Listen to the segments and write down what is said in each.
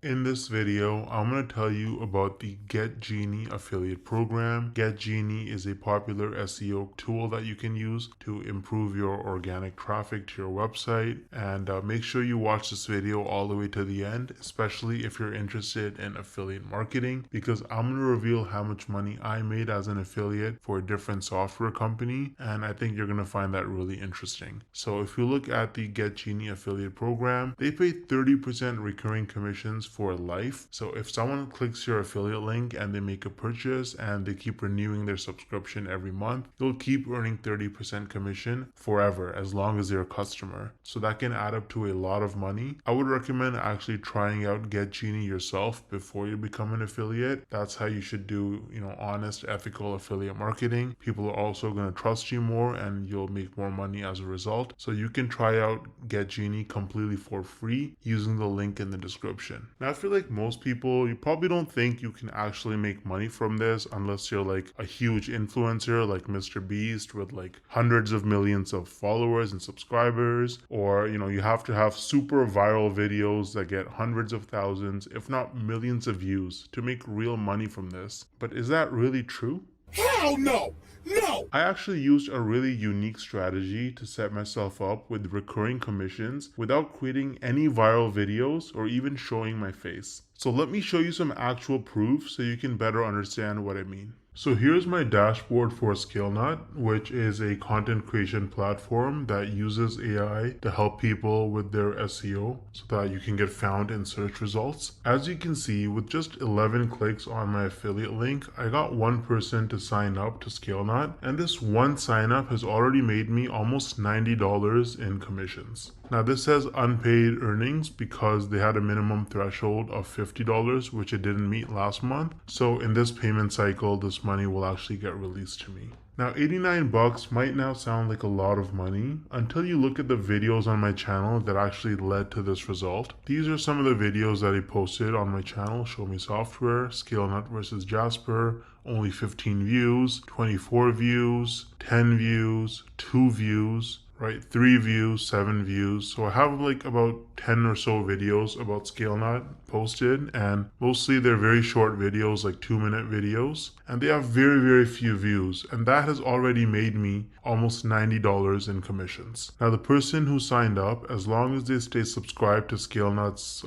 In this video, I'm going to tell you about the GetGenie affiliate program. GetGenie is a popular SEO tool that you can use to improve your organic traffic to your website. And make sure you watch this video all the way to the end, especially if you're interested in affiliate marketing, because I'm going to reveal how much money I made as an affiliate for a different software company. And I think you're going to find that really interesting. So if you look at the GetGenie affiliate program, they pay 30% recurring commissions for life. So if someone clicks your affiliate link and they make a purchase and they keep renewing their subscription every month, you'll keep earning 30% commission forever as long as they're a customer. So that can add up to a lot of money. I would recommend actually trying out GetGenie yourself before you become an affiliate. That's how you should do, honest, ethical affiliate marketing. People are also going to trust you more and you'll make more money as a result. So you can try out GetGenie completely for free using the link in the description. Now, I feel like most people, you probably don't think you can actually make money from this unless you're like a huge influencer like Mr. Beast with like hundreds of millions of followers and subscribers, or you have to have super viral videos that get hundreds of thousands, if not millions of views to make real money from this. But is that really true? Hell no! No! I actually used a really unique strategy to set myself up with recurring commissions without creating any viral videos or even showing my face. So let me show you some actual proof so you can better understand what I mean. So here's my dashboard for ScaleNut, which is a content creation platform that uses AI to help people with their SEO so that you can get found in search results. As you can see, with just 11 clicks on my affiliate link, I got one person to sign up to ScaleNut, and this one sign up has already made me almost $90 in commissions. Now this says unpaid earnings because they had a minimum threshold of $50, which it didn't meet last month. So in this payment cycle, this money will actually get released to me. Now 89 bucks might now sound like a lot of money until you look at the videos on my channel that actually led to this result. These are some of the videos that I posted on my channel: Show Me Software, ScaleNut versus Jasper, only 15 views, 24 views, 10 views, 2 views, right? 3 views, 7 views. So I have like about 10 or so videos about ScaleNut posted, and mostly they're very short videos, like 2-minute videos, and they have very, very few views. And that has already made me almost $90 in commissions. Now, the person who signed up, as long as they stay subscribed to ScaleNut's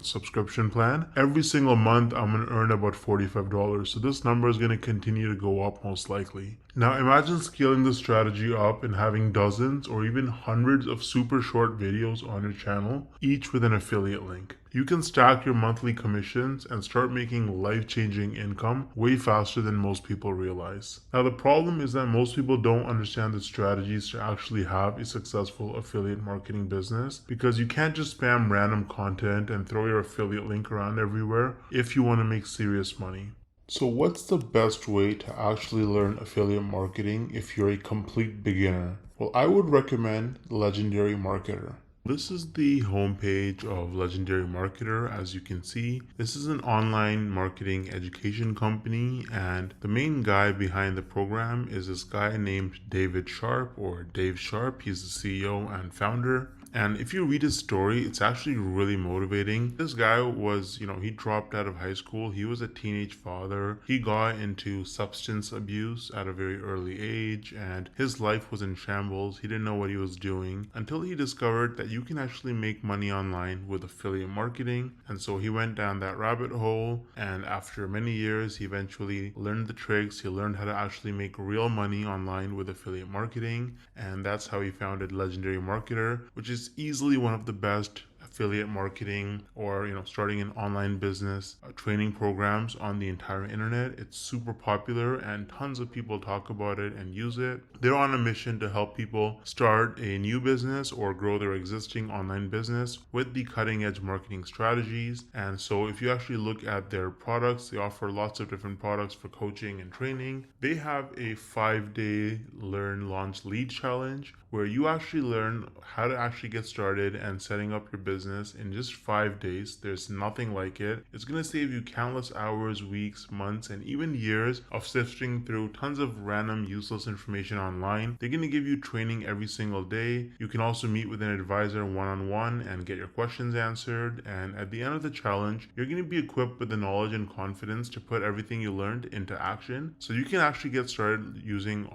subscription plan, every single month I'm going to earn about $45. So this number is going to continue to go up most likely. Now imagine scaling this strategy up and having dozens or even hundreds of super short videos on your channel, each with an affiliate link. You can stack your monthly commissions and start making life-changing income way faster than most people realize. Now the problem is that most people don't understand the strategies to actually have a successful affiliate marketing business, because you can't just spam random content and throw your affiliate link around everywhere if you want to make serious money. So what's the best way to actually learn affiliate marketing if you're a complete beginner? Well, I would recommend Legendary Marketer. This is the homepage of Legendary Marketer. As you can see, this is an online marketing education company, and the main guy behind the program is this guy named David Sharp, or Dave Sharp. He's the CEO and founder. And if you read his story, it's actually really motivating. This guy was, he dropped out of high school. He was a teenage father. He got into substance abuse at a very early age, and his life was in shambles. He didn't know what he was doing until he discovered that you can actually make money online with affiliate marketing. And so he went down that rabbit hole, and after many years, he eventually learned the tricks. He learned how to actually make real money online with affiliate marketing, and that's how he founded Legendary Marketer, which is easily one of the best affiliate marketing or starting an online business training programs on the entire internet. It's super popular and tons of people talk about it and use it. They're on a mission to help people start a new business or grow their existing online business with the cutting edge marketing strategies. And so if you actually look at their products, they offer lots of different products for coaching and training. They have a 5-day learn, launch, lead challenge where you actually learn how to actually get started and setting up your business business in just 5 days. There's nothing like it. It's going to save you countless hours, weeks, months, and even years of sifting through tons of random useless information online. They're going to give you training every single day. You can also meet with an advisor one-on-one and get your questions answered. And at the end of the challenge, you're going to be equipped with the knowledge and confidence to put everything you learned into action. So you can actually get started using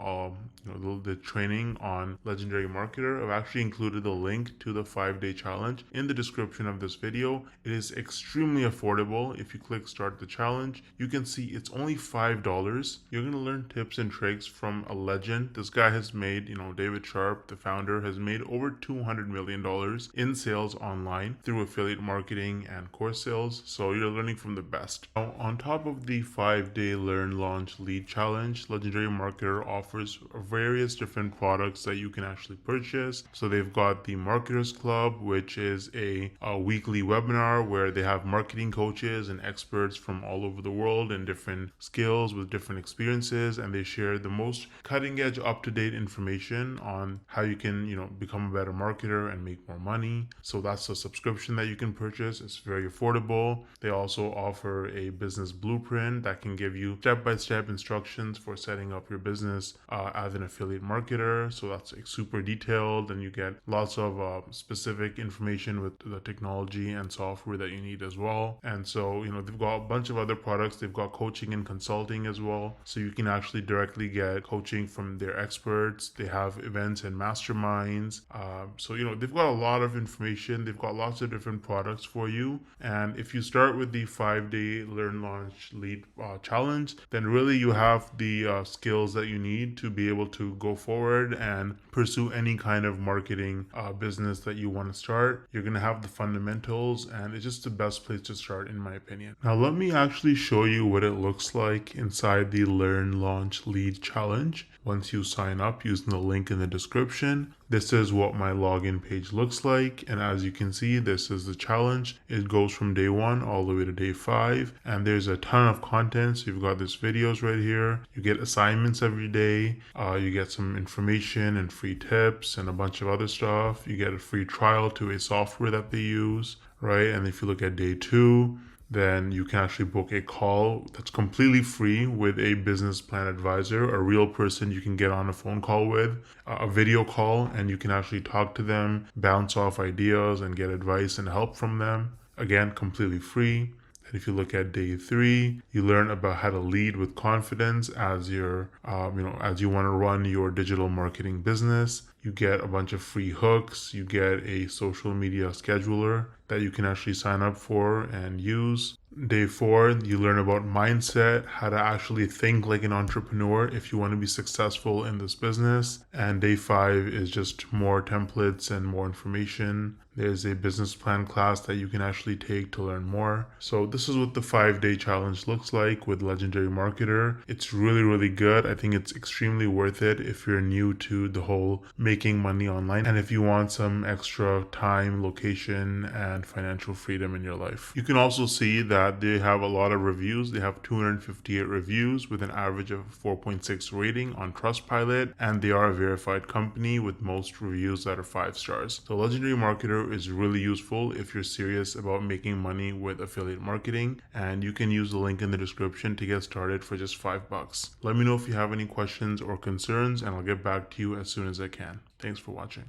the training on Legendary Marketer. I've actually included the link to the 5-day challenge in the description of this video. It is extremely affordable. If you click start the challenge, you can see it's only $5. You're going to learn tips and tricks from a legend. This guy has made, David Sharp, the founder, has made over $200 million in sales online through affiliate marketing and course sales. So you're learning from the best. Now, on top of the 5-day learn, launch, lead challenge, Legendary Marketer offers various different products that you can actually purchase. So they've got the Marketers Club, which is a weekly webinar where they have marketing coaches and experts from all over the world and different skills with different experiences, and they share the most cutting edge, up-to-date information on how you can become a better marketer and make more money. So that's a subscription that you can purchase. It's very affordable. They also offer a business blueprint that can give you step-by-step instructions for setting up your business as an affiliate marketer. So that's super detailed, and you get lots of specific information with the technology and software that you need as well. And so they've got a bunch of other products. They've got coaching and consulting as well, so you can actually directly get coaching from their experts. They have events and masterminds. So they've got a lot of information. They've got lots of different products for you. And if you start with the 5-day learn, launch, lead challenge, then really you have the skills that you need to be able to go forward and pursue any kind of marketing business that you want to start. You're going to have the fundamentals, and it's just the best place to start, in my opinion. Now, let me actually show you what it looks like inside the learn, launch, lead challenge. Once you sign up using the link in the description, this is what my login page looks like. And as you can see, this is the challenge. It goes from day 1 all the way to day 5. And there's a ton of content. So you've got these videos right here. You get assignments every day. You get some information and free tips and a bunch of other stuff. You get a free trial to a software that they use, right? And if you look at day 2, then you can actually book a call that's completely free with a business plan advisor, a real person you can get on a phone call with, a video call, and you can actually talk to them, bounce off ideas, and get advice and help from them. Again, completely free. And if you look at day 3, you learn about how to lead with confidence as as you want to run your digital marketing business. You get a bunch of free hooks. You get a social media scheduler that you can actually sign up for and use. Day 4, you learn about mindset, how to actually think like an entrepreneur if you want to be successful in this business. And day 5 is just more templates and more information. There's a business plan class that you can actually take to learn more. So this is what the 5-day challenge looks like with Legendary Marketer. It's really, really good. I think it's extremely worth it if you're new to the whole making money online, and if you want some extra time, location, and financial freedom in your life. You can also see that they have a lot of reviews. They have 258 reviews with an average of 4.6 rating on Trustpilot, and they are a verified company with most reviews that are 5 stars. So Legendary Marketer is really useful if you're serious about making money with affiliate marketing, and you can use the link in the description to get started for just $5. Let me know if you have any questions or concerns, and I'll get back to you as soon as I can. Thanks for watching.